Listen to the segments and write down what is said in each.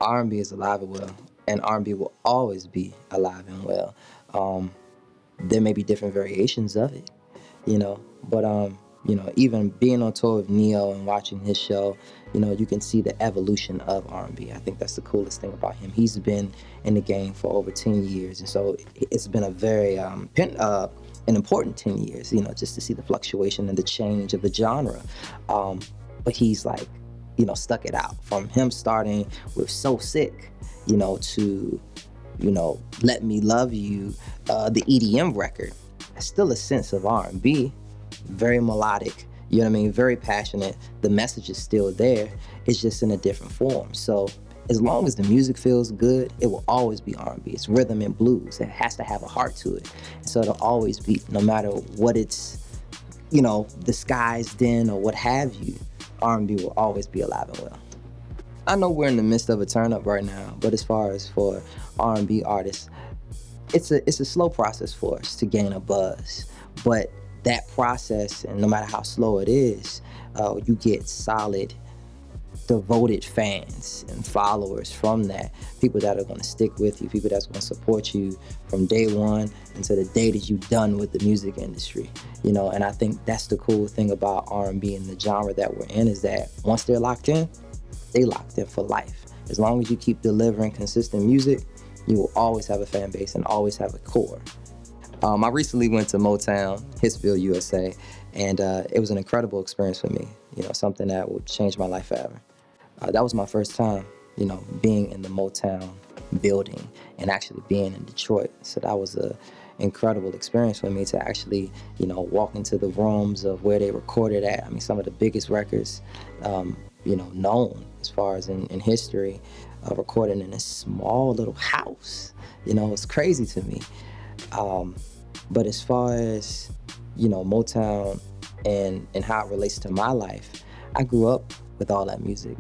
R&B is alive and well, and R&B will always be alive and well. There may be different variations of it, but even being on tour with Neo and watching his show, you can see the evolution of R&B. I think that's the coolest thing about him. He's been in the game for over 10 years, and so it's been a very an important 10 years, just to see the fluctuation and the change of the genre. But he's like, stuck it out from him starting with So Sick, to, Let Me Love You, the EDM record. It's still a sense of R&B, very melodic, very passionate. The message is still there. It's just in a different form. So as long as the music feels good, it will always be R&B. It's rhythm and blues. It has to have a heart to it. So it'll always be, no matter what it's, disguised in or what have you, R&B will always be alive and well. I know we're in the midst of a turn up right now, but as far as for R&B artists, it's a slow process for us to gain a buzz. But that process, and no matter how slow it is, you get solid, devoted fans and followers from that. People that are going to stick with you, people that's going to support you from day one until the day that you're done with the music industry. And I think that's the cool thing about R&B and the genre that we're in, is that once they're locked in, they locked in for life. As long as you keep delivering consistent music, you will always have a fan base and always have a core. I recently went to Motown, Hitsville, USA, and it was an incredible experience for me. Something that would change my life forever. That was my first time, being in the Motown building and actually being in Detroit. So that was a incredible experience for me to actually, walk into the rooms of where they recorded at. I mean, some of the biggest records, known as far as in history, recorded in a small little house. It's crazy to me. But as far as, Motown and how it relates to my life, I grew up with all that music,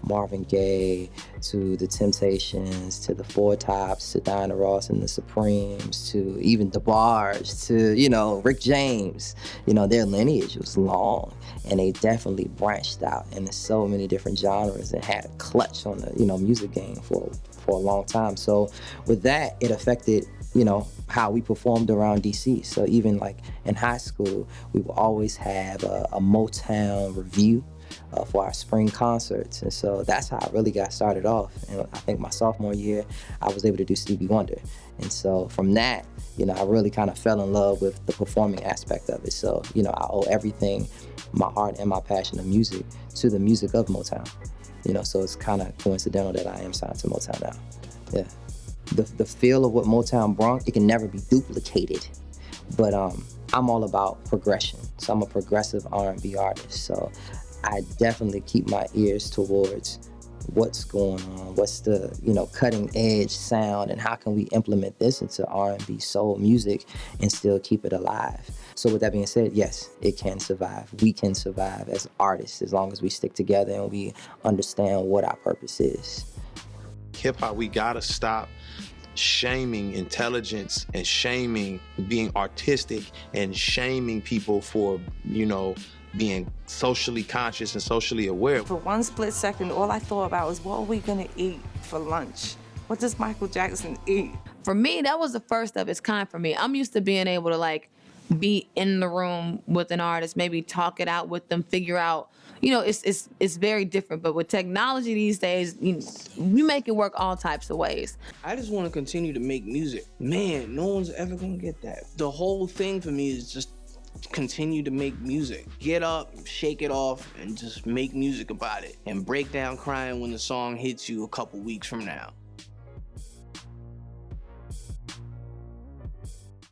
Marvin Gaye, to the Temptations, to the Four Tops, to Diana Ross and the Supremes, to even DeBarge, to, Rick James. Their lineage was long, and they definitely branched out into so many different genres and had a clutch on the, music game for a long time. So with that, it affected, how we performed around D.C. So even like in high school, we would always have a Motown review for our spring concerts. And so that's how I really got started off. And I think my sophomore year, I was able to do Stevie Wonder. And so from that, I really kind of fell in love with the performing aspect of it. So, I owe everything, my heart and my passion of music, to the music of Motown. So it's kind of coincidental that I am signed to Motown now. Yeah. The feel of what Motown brought, it can never be duplicated. But I'm all about progression. So I'm a progressive R&B artist. So I definitely keep my ears towards what's going on, what's the, cutting edge sound, and how can we implement this into R&B soul music and still keep it alive. So with that being said, yes, it can survive. We can survive as artists as long as we stick together and we understand what our purpose is. Hip-hop, we gotta stop shaming intelligence and shaming being artistic and shaming people for, being socially conscious and socially aware. For one split second, all I thought about was, what are we gonna eat for lunch? What does Michael Jackson eat? For me, that was the first of its kind for me. I'm used to being able to be in the room with an artist, maybe talk it out with them, figure out, it's very different. But with technology these days, we make it work all types of ways. I just want to continue to make music. Man, no one's ever gonna get that. The whole thing for me is just continue to make music. Get up, shake it off, and just make music about it. And break down crying when the song hits you a couple weeks from now.